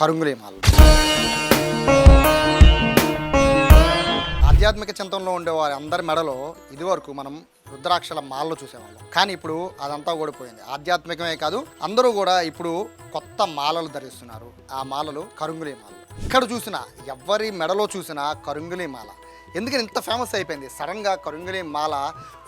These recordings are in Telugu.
కరుంగులి మాలలు. ఆధ్యాత్మిక చింతనలో ఉండే వారి అందరి మెడలో ఇదివరకు మనం రుద్రాక్షల మాలలు చూసేవాళ్ళం. కానీ ఇప్పుడు అదంతా ఓడిపోయింది. ఆధ్యాత్మికమే కాదు, అందరూ కూడా ఇప్పుడు కొత్త మాలలు ధరిస్తున్నారు. ఆ మాలలు కరుంగులి మాలలు. ఇక్కడ చూసినా, ఎవరి మెడలో చూసినా కరుంగులి మాల. ఎందుకని ఇంత ఫేమస్ అయిపోయింది? సడన్గా కరుంగులి మాల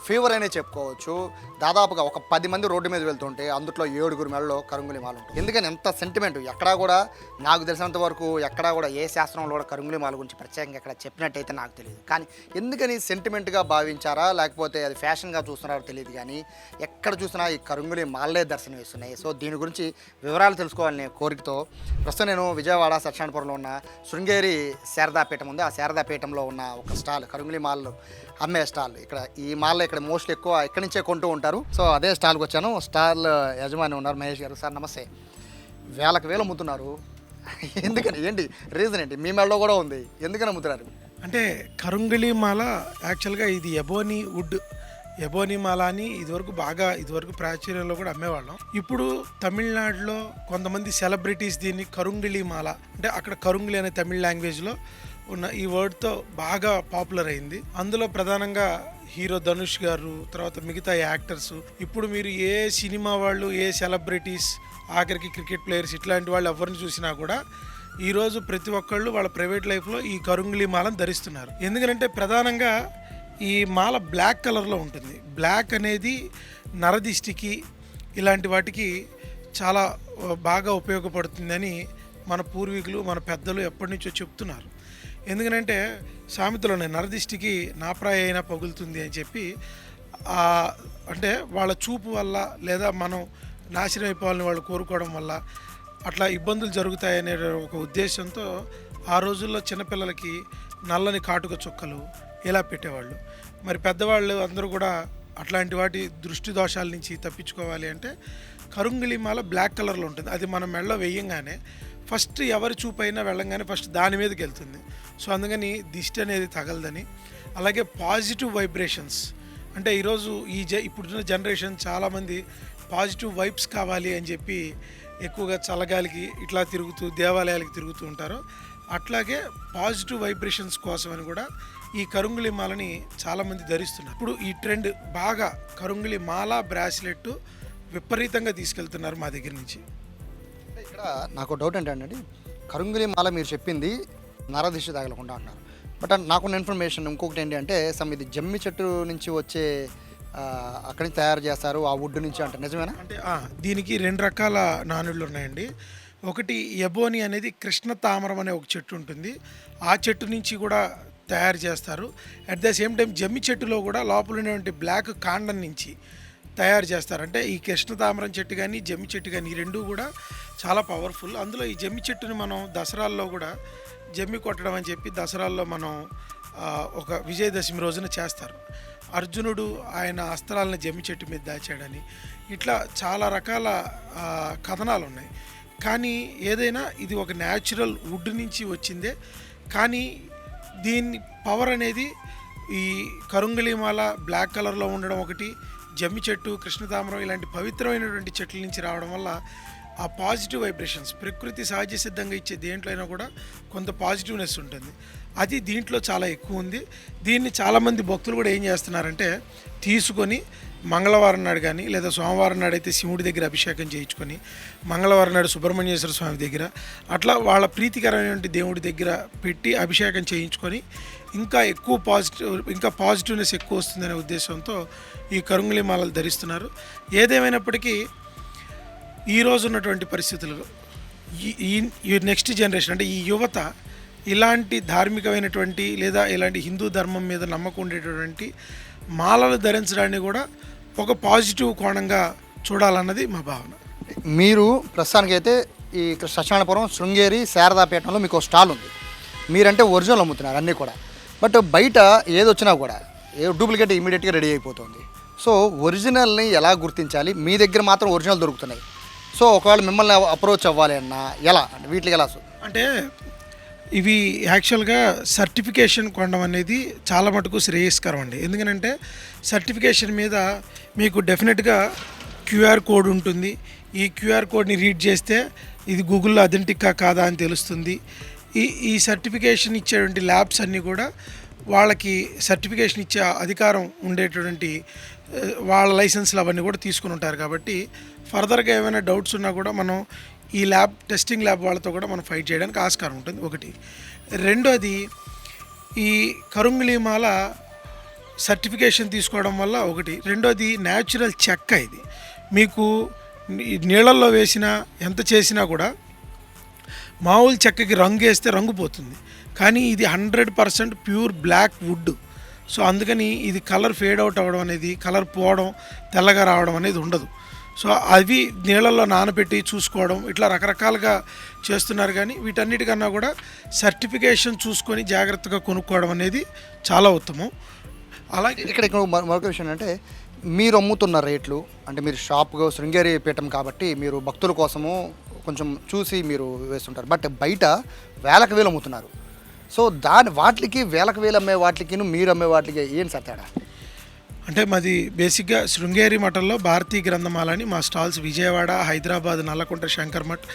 ఫీవర్ అనే చెప్పుకోవచ్చు. దాదాపుగా ఒక 10 మంది రోడ్డు మీద వెళ్తుంటే అందులో 7 మెడలో కరుంగులి మాల ఉంటుంది. ఎందుకని ఎంత సెంటిమెంట్? ఎక్కడా కూడా నాకు తెలిసినంత వరకు ఎక్కడా కూడా ఏ శాస్త్రంలో కూడా కరుంగులి మాల గురించి ప్రత్యేకంగా ఎక్కడ చెప్పినట్టయితే నాకు తెలియదు. కానీ ఎందుకని సెంటిమెంట్గా భావించారా లేకపోతే అది ఫ్యాషన్గా చూస్తున్నారో తెలియదు, కానీ ఎక్కడ చూసినా ఈ కరుంగులి మాలలే దర్శనం ఇస్తున్నాయి. సో దీని గురించి వివరాలు తెలుసుకోవాలనే కోరికతో ప్రస్తుతం నేను విజయవాడ సత్యనారాయణపురంలో ఉన్న శృంగేరి శారదాపీఠం ఉంది. ఆ శారదాపీఠంలో ఉన్న ఒక స్టాల్, కరుంగులి మాలలు అమ్మే స్టాల్. ఇక్కడ ఈ మాల్లో ఇక్కడ మోస్ట్లీ ఎక్కువ ఇక్కడి నుంచే కొంటూ ఉంటారు. సో అదే స్టాల్కి వచ్చాను. స్టాల్ యజమాని ఉన్నారు, మహేష్ గారు. సార్ నమస్తే. వేలు అమ్ముతున్నారు, ఎందుకని? ఏంటి రీజన్ ఏంటి? మీ మెడలో కూడా ఉంది, ఎందుకని అమ్ముతున్నారు? అంటే కరుంగులి మాల యాక్చువల్గా ఇది ఎబోనీ మాల అని ఇదివరకు ప్రాచుర్యంలో కూడా అమ్మేవాళ్ళం. ఇప్పుడు తమిళనాడులో కొంతమంది సెలబ్రిటీస్ దీన్ని కరుంగులి మాల, అంటే అక్కడ కరుంగులి అనే తమిళ లాంగ్వేజ్లో ఉన్న ఈ వర్డ్తో బాగా పాపులర్ అయింది. అందులో ప్రధానంగా హీరో ధనుష్ గారు, తర్వాత మిగతా యాక్టర్స్. ఇప్పుడు మీరు ఏ సినిమా వాళ్ళు, ఏ సెలబ్రిటీస్, ఆఖరికి క్రికెట్ ప్లేయర్స్, ఇట్లాంటి వాళ్ళు ఎవరిని చూసినా కూడా ఈరోజు ప్రతి ఒక్కళ్ళు వాళ్ళ ప్రైవేట్ లైఫ్లో ఈ కరుంగులి మాలను ధరిస్తున్నారు. ఎందుకంటే ప్రధానంగా ఈ మాల బ్లాక్ కలర్లో ఉంటుంది. బ్లాక్ అనేది నరదిష్టికి ఇలాంటి వాటికి చాలా బాగా ఉపయోగపడుతుందని మన పూర్వీకులు, మన పెద్దలు ఎప్పటి నుంచో చెప్తున్నారు. ఎందుకంటే సామెతలు ఉన్నాయి, నరదిష్టికి నాప్రాయ అయినా పగులుతుంది అని చెప్పి. అంటే వాళ్ళ చూపు వల్ల లేదా మనం నాశనం అయిపోవాలని వాళ్ళు కోరుకోవడం వల్ల అట్లా ఇబ్బందులు జరుగుతాయనే ఒక ఉద్దేశంతో ఆ రోజుల్లో చిన్నపిల్లలకి నల్లని కాటుక చుక్కలు ఇలా పెట్టేవాళ్ళు. మరి పెద్దవాళ్ళు అందరూ కూడా అట్లాంటి వాటి దృష్టి దోషాల నుంచి తప్పించుకోవాలి అంటే కరుంగులి మాల బ్లాక్ కలర్లో ఉంటుంది. అది మనం మెడలో వేయంగానే ఫస్ట్ ఎవరి చూపైనా వెళ్ళంగానే ఫస్ట్ దాని మీదకి వెళ్తుంది. సో అందుకని దిష్టి అనేది తగలదని. అలాగే పాజిటివ్ వైబ్రేషన్స్, అంటే ఈరోజు ఇప్పుడున్న జనరేషన్ చాలామంది పాజిటివ్ వైబ్స్ కావాలి అని చెప్పి ఎక్కువగా చల్లగాలికి ఇట్లా తిరుగుతూ దేవాలయాలకి తిరుగుతూ ఉంటారు. అట్లాగే పాజిటివ్ వైబ్రేషన్స్ కోసం అని కూడా ఈ కరుంగులి మాలని చాలామంది ధరిస్తున్నారు. ఇప్పుడు ఈ ట్రెండ్ బాగా కరుంగులి మాల బ్రాస్లెట్ విపరీతంగా తీసుకెళ్తున్నారు మా దగ్గర నుంచి. ఇక్కడ నాకు డౌట్ ఏంటంటే, కరుంగులి మాల మీరు చెప్పింది నరదిష్టి తగలకుండా అన్నారు. బట్ నాకున్న ఇన్ఫర్మేషన్ ఇంకొకటి ఏంటి అంటే, ఇది జమ్మి చెట్టు నుంచి వచ్చే అక్కడి నుంచి తయారు చేస్తారు, ఆ వుడ్ నుంచి అంటారు, నిజమేనా? అంటే దీనికి 2 రకాల నానుళ్ళు ఉన్నాయండి. ఒకటి ఎబోని అనేది కృష్ణ తామరం అనే ఒక చెట్టు ఉంటుంది, ఆ చెట్టు నుంచి కూడా తయారు చేస్తారు. అట్ ద సేమ్ టైం జమ్మి చెట్టులో కూడా లోపల ఉన్నటువంటి బ్లాక్ కాండం నుంచి తయారు చేస్తారు. అంటే ఈ కృష్ణ తామరం చెట్టు కానీ జమ్మి చెట్టు కానీ ఈ రెండు కూడా చాలా పవర్ఫుల్. అందులో ఈ జమ్మి చెట్టుని మనం దసరాల్లో కూడా జమ్మి కొట్టడం అని చెప్పి దసరాల్లో మనం ఒక విజయదశమి రోజున చేస్తారు. అర్జునుడు ఆయన అస్త్రాలను జమ్మి చెట్టు మీద దాచాడని ఇట్లా చాలా రకాల కథనాలు ఉన్నాయి. కానీ ఏదైనా ఇది ఒక న్యాచురల్ వుడ్ నుంచి వచ్చిందే. కానీ దీని పవర్ అనేది ఈ కరుంగులి మాల బ్లాక్ కలర్లో ఉండడం ఒకటి, జమ్మి చెట్టు, కృష్ణతామరం ఇలాంటి పవిత్రమైనటువంటి చెట్ల నుంచి రావడం వల్ల ఆ పాజిటివ్ వైబ్రేషన్స్ ప్రకృతి సహజ సిద్ధంగా ఇచ్చే దేంట్లో అయినా కూడా కొంత పాజిటివ్నెస్ ఉంటుంది. అది దీంట్లో చాలా ఎక్కువ ఉంది. దీన్ని చాలామంది భక్తులు కూడా ఏం చేస్తున్నారంటే తీసుకొని మంగళవారం నాడు కానీ లేదా సోమవారం నాడు అయితే శివుడి దగ్గర అభిషేకం చేయించుకొని, మంగళవారం నాడు సుబ్రహ్మణ్యేశ్వర స్వామి దగ్గర అట్లా వాళ్ళ ప్రీతికరమైనటువంటి దేవుడి దగ్గర పెట్టి అభిషేకం చేయించుకొని ఇంకా పాజిటివ్నెస్ ఎక్కువ వస్తుందనే ఉద్దేశంతో ఈ కరుంగులి మాలలు ధరిస్తున్నారు. ఏదేమైనప్పటికీ ఈరోజు ఉన్నటువంటి పరిస్థితులు ఈ నెక్స్ట్ జనరేషన్ అంటే ఈ యువత ఇలాంటి ధార్మికమైనటువంటి లేదా ఇలాంటి హిందూ ధర్మం మీద నమ్మకం ఉండేటటువంటి మాలలు ధరించడాన్ని కూడా ఒక పాజిటివ్ కోణంగా చూడాలన్నది మా భావన. మీరు ప్రస్తుతానికైతే ఈ సత్యనారాయణపురం శృంగేరి శారదాపీఠంలో మీకు స్టాల్ ఉంది. మీరంటే ఒరిజినల్ అమ్ముతున్నారు అన్నీ కూడా. బట్ బయట ఏది వచ్చినా కూడా డూప్లికేట్ ఇమీడియట్గా రెడీ అయిపోతుంది. సో ఒరిజినల్ని ఎలా గుర్తించాలి? మీ దగ్గర మాత్రం ఒరిజినల్ దొరుకుతున్నాయి. సో ఒకవేళ మిమ్మల్ని అప్రోచ్ అవ్వాలి అన్నా ఎలా, వీటికి ఎలా? అంటే ఇవి యాక్చువల్గా సర్టిఫికేషన్ కొనడం అనేది చాలా మటుకు శ్రేయస్కరం అండి. ఎందుకంటే సర్టిఫికేషన్ మీద మీకు డెఫినెట్గా క్యూఆర్ కోడ్ ఉంటుంది. ఈ క్యూఆర్ కోడ్ని రీడ్ చేస్తే ఇది గూగుల్లో అథెంటికా కాదా అని తెలుస్తుంది. ఈ సర్టిఫికేషన్ ఇచ్చేటువంటి ల్యాబ్స్ అన్నీ కూడా వాళ్ళకి సర్టిఫికేషన్ ఇచ్చే అధికారం ఉండేటువంటి వాళ్ళ లైసెన్స్లు అవన్నీ కూడా తీసుకుని ఉంటారు. కాబట్టి ఫర్దర్గా ఏమైనా డౌట్స్ ఉన్నా కూడా మనం ఈ టెస్టింగ్ ల్యాబ్ వాళ్ళతో కూడా మనం ఫైట్ చేయడానికి ఆస్కారం ఉంటుంది ఒకటి. రెండోది, ఈ కరుంగిలీమాల సర్టిఫికేషన్ తీసుకోవడం వల్ల ఒకటి. రెండోది, న్యాచురల్ చెక్క. ఇది మీకు నీళ్ళల్లో వేసినా ఎంత చేసినా కూడా మామూలు చెక్కకి రంగు వేస్తే రంగు పోతుంది, కానీ ఇది 100% ప్యూర్ బ్లాక్ వుడ్. సో అందుకని ఇది కలర్ ఫేడ్ అవుట్ అవ్వడం అనేది, కలర్ పోవడం, తెల్లగా రావడం అనేది ఉండదు. సో అవి నీళ్ళల్లో నానబెట్టి చూసుకోవడం, ఇట్లా రకరకాలుగా చేస్తున్నారు. కానీ వీటన్నిటికన్నా కూడా సర్టిఫికేషన్ చూసుకొని జాగ్రత్తగా కొనుక్కోవడం అనేది చాలా ఉత్తమం. అలాగే ఇక్కడ మరొక విషయం అంటే, మీరు అమ్ముతున్న రేట్లు అంటే మీరు షాప్గా శృంగేరి పీఠం కాబట్టి మీరు భక్తుల కోసము కొంచెం చూసి మీరు వేస్తుంటారు. బట్ బయట వేలకు వేలు అమ్ముతున్నారు. సో వాటికి వేలకు వేలు అమ్మే వాటికి మీరు అమ్మే వాటికి ఏం సార్ తేడా? అంటే మాది బేసిక్గా శృంగేరి మఠంలో భారతీయ గ్రంథమాల అని మా స్టాల్స్ విజయవాడ, హైదరాబాద్ నల్లకుంట శంకర్ మఠ్,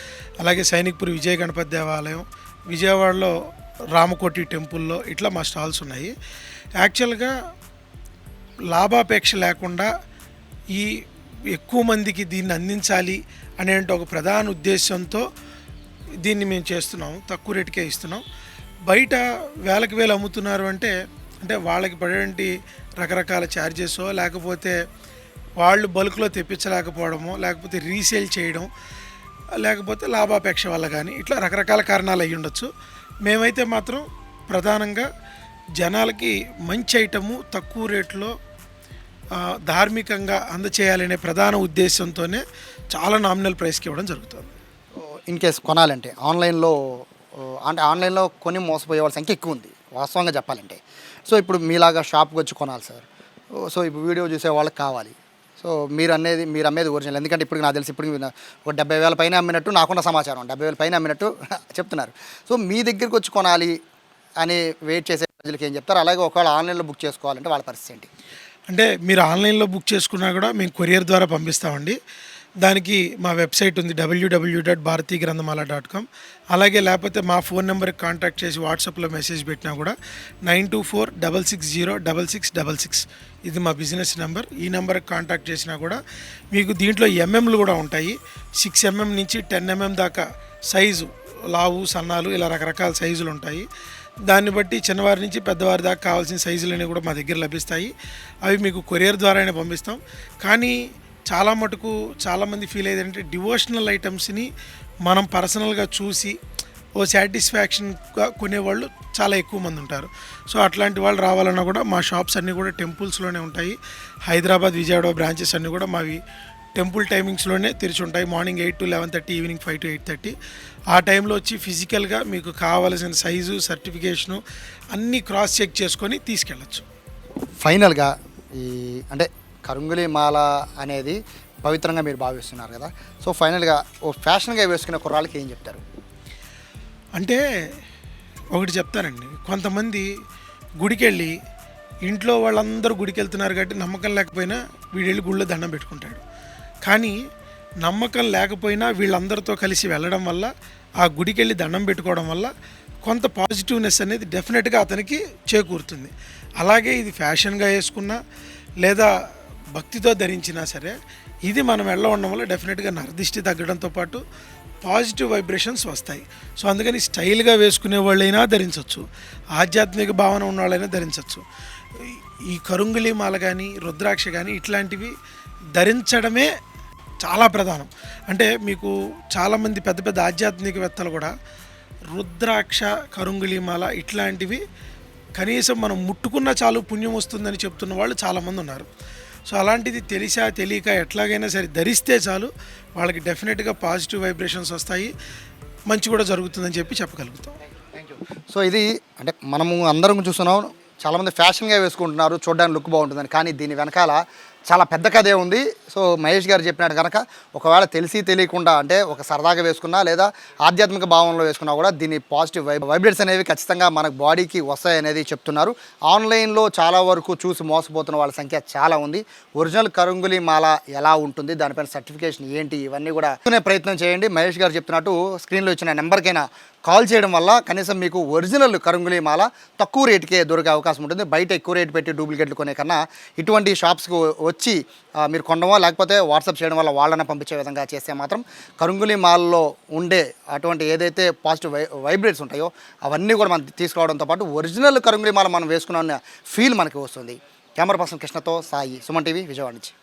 అలాగే సైనిక్పూర్ విజయ గణపతి దేవాలయం, విజయవాడలో రామకోటి టెంపుల్లో ఇట్లా మా స్టాల్స్ ఉన్నాయి. యాక్చువల్గా లాభాపేక్ష లేకుండా ఈ ఎక్కువ మందికి దీన్ని అందించాలి అనే ఒక ప్రధాన ఉద్దేశంతో దీన్ని మేము చేస్తున్నాం. తక్కువ రేటుకే ఇస్తున్నాం. బయట వేలకు వేలు అమ్ముతున్నారు అంటే వాళ్ళకి పడేటువంటి రకరకాల ఛార్జెస్, లేకపోతే వాళ్ళు బల్క్లో తెప్పించలేకపోవడమో, లేకపోతే రీసేల్ చేయడం, లేకపోతే లాభాపేక్ష వల్ల కానీ ఇట్లా రకరకాల కారణాలు అయ్యి ఉండొచ్చు. మేమైతే మాత్రం ప్రధానంగా జనాలకి మంచి ఐటము తక్కువ రేట్లో ధార్మికంగా అందచేయాలనే ప్రధాన ఉద్దేశంతోనే చాలా నామినల్ ప్రైస్కి ఇవ్వడం జరుగుతుంది. ఇన్ కేస్ కొనాలంటే ఆన్లైన్లో కొని మోసపోయే వాళ్ళ సంఖ్య ఎక్కువ ఉంది వాస్తవంగా చెప్పాలంటే. సో ఇప్పుడు మీలాగా షాప్కి వచ్చి కొనాలి సార్. సో ఇప్పుడు వీడియో చూసే వాళ్ళకి కావాలి. సో మీరు అమ్మేది ఒరిజినల్. ఎందుకంటే ఇప్పుడు నాకు తెలిసి ఇప్పుడు ఒక 70,000 పైన అమ్మినట్టు నాకున్న సమాచారం, 70,000 పైన అమ్మినట్టు చెప్తున్నారు. సో మీ దగ్గరికి వచ్చి కొనాలి అని వెయిట్ చేసే ప్రజలకి ఏం చెప్తారు? అలాగే ఒకవేళ ఆన్లైన్లో బుక్ చేసుకోవాలంటే వాళ్ళ పరిస్థితి ఏంటి? అంటే మీరు ఆన్లైన్లో బుక్ చేసుకున్నా కూడా మేము కొరియర్ ద్వారా పంపిస్తామండి. దానికి మా వెబ్సైట్ ఉంది www.bharathigrandhamala.com. అలాగే లేకపోతే మా ఫోన్ నెంబర్కి కాంటాక్ట్ చేసి వాట్సాప్లో మెసేజ్ పెట్టినా కూడా 9246606666 ఇది మా బిజినెస్ నెంబర్. ఈ నెంబర్కి కాంటాక్ట్ చేసినా కూడా మీకు దీంట్లో ఎంఎంలు కూడా ఉంటాయి. 6 mm నుంచి 10 mm దాకా సైజు, లావు, సన్నాలు, ఇలా రకరకాల సైజులు ఉంటాయి. దాన్ని బట్టి చిన్నవారి నుంచి పెద్దవారి దాకా కావాల్సిన సైజులన్నీ కూడా మా దగ్గర లభిస్తాయి. అవి మీకు కొరియర్ ద్వారానే పంపిస్తాం. కానీ చాలామంది ఫీల్ అయ్యేదంటే డివోషనల్ ఐటమ్స్ని మనం పర్సనల్గా చూసి ఓ సాటిస్ఫాక్షన్గా కొనేవాళ్ళు చాలా ఎక్కువ మంది ఉంటారు. సో అట్లాంటి వాళ్ళు రావాలన్నా కూడా మా షాప్స్ అన్నీ కూడా టెంపుల్స్లోనే ఉంటాయి. హైదరాబాద్, విజయవాడ బ్రాంచెస్ అన్నీ కూడా మావి టెంపుల్ టైమింగ్స్లోనే తెరిచి ఉంటాయి. Morning 8 to 11:30, evening 5 to 8:30. ఆ టైంలో వచ్చి ఫిజికల్గా మీకు కావాల్సిన సైజు, సర్టిఫికేషను అన్నీ క్రాస్ చెక్ చేసుకొని తీసుకెళ్ళచ్చు. ఫైనల్గా అంటే కరుంగిలీమాల అనేది పవిత్రంగా మీరు భావిస్తున్నారు కదా. సో ఫైనల్గా ఓ ఫ్యాషన్గా వేసుకునే కుర్రాళ్ళకి ఏం చెప్తారు? అంటే ఒకటి చెప్తానండి, కొంతమంది గుడికెళ్ళి ఇంట్లో వాళ్ళందరూ గుడికి వెళ్తున్నారు కాబట్టి నమ్మకం లేకపోయినా వీడెళ్ళి గుళ్ళో దండం పెట్టుకుంటాడు. కానీ నమ్మకం లేకపోయినా వీళ్ళందరితో కలిసి వెళ్ళడం వల్ల, ఆ గుడికి వెళ్ళి దండం పెట్టుకోవడం వల్ల కొంత పాజిటివ్నెస్ అనేది డెఫినెట్గా అతనికి చేకూరుతుంది. అలాగే ఇది ఫ్యాషన్గా వేసుకున్నా లేదా భక్తితో ధరించినా సరే, ఇది మనం వెళ్ళ ఉండడం వల్ల డెఫినెట్గా నరదిష్టి తగ్గడంతో పాటు పాజిటివ్ వైబ్రేషన్స్ వస్తాయి. సో అందుకని స్టైల్గా వేసుకునే వాళ్ళైనా ధరించవచ్చు, ఆధ్యాత్మిక భావన ఉన్న వాళ్ళైనా ధరించవచ్చు. ఈ కరుంగిలీమాల కానీ, రుద్రాక్ష కానీ ఇట్లాంటివి ధరించడమే చాలా ప్రధానం. అంటే మీకు చాలామంది పెద్ద పెద్ద ఆధ్యాత్మికవేత్తలు కూడా రుద్రాక్ష, కరుంగిలీమాల ఇట్లాంటివి కనీసం మనం ముట్టుకున్న చాలు పుణ్యం వస్తుందని చెప్తున్న వాళ్ళు చాలామంది ఉన్నారు. సో అలాంటిది తెలియక ఎట్లాగైనా సరే ధరిస్తే చాలు వాళ్ళకి డెఫినెట్గా పాజిటివ్ వైబ్రేషన్స్ వస్తాయి, మంచి కూడా జరుగుతుందని చెప్పగలుగుతాం. సో ఇది అంటే మనము అందరం చూస్తున్నాం, చాలామంది ఫ్యాషన్గా వేసుకుంటున్నారు, చూడడానికి లుక్ బాగుంటుందని. కానీ దీని వెనకాల చాలా పెద్ద కథే ఉంది. సో మహేష్ గారు చెప్పినట్టు కనుక ఒకవేళ తెలిసి తెలియకుండా అంటే ఒక సరదాగా వేసుకున్నా లేదా ఆధ్యాత్మిక భావంలో వేసుకున్నా కూడా దీని పాజిటివ్ వైబ్రేట్స్ అనేవి ఖచ్చితంగా మన బాడీకి వస్తాయి అనేది చెప్తున్నారు. ఆన్లైన్లో చాలా వరకు చూసి మోసపోతున్న వాళ్ళ సంఖ్య చాలా ఉంది. ఒరిజినల్ కరుంగులి మాల ఎలా ఉంటుంది, దానిపైన సర్టిఫికేషన్ ఏంటి, ఇవన్నీ కూడా ప్రయత్నం చేయండి. మహేష్ గారు చెప్తున్నట్టు స్క్రీన్లో ఇచ్చిన నెంబర్కైనా కాల్ చేయడం వల్ల కనీసం మీకు ఒరిజినల్ కరుంగులి మాల తక్కువ రేటుకే దొరికే అవకాశం ఉంటుంది. బయట ఎక్కువ రేటు పెట్టి డూప్లికేట్లు కొనే కన్నా ఇటువంటి షాప్స్కి వచ్చి మీరు కొనడమో లేకపోతే వాట్సాప్ చేయడం వల్ల వాళ్ళని పంపించే విధంగా చేస్తే మాత్రం కరుంగులి మాల్లో ఉండే అటువంటి ఏదైతే పాజిటివ్ వైబ్రేట్స్ ఉంటాయో అవన్నీ కూడా మనం తీసుకురావడంతో పాటు ఒరిజినల్ కరుంగులి మాల మనం వేసుకున్న ఫీల్ మనకి వస్తుంది. కెమెరా పర్సన్ కృష్ణతో సాయి, సుమన్ టీవీ, విజయవాడ నుంచి.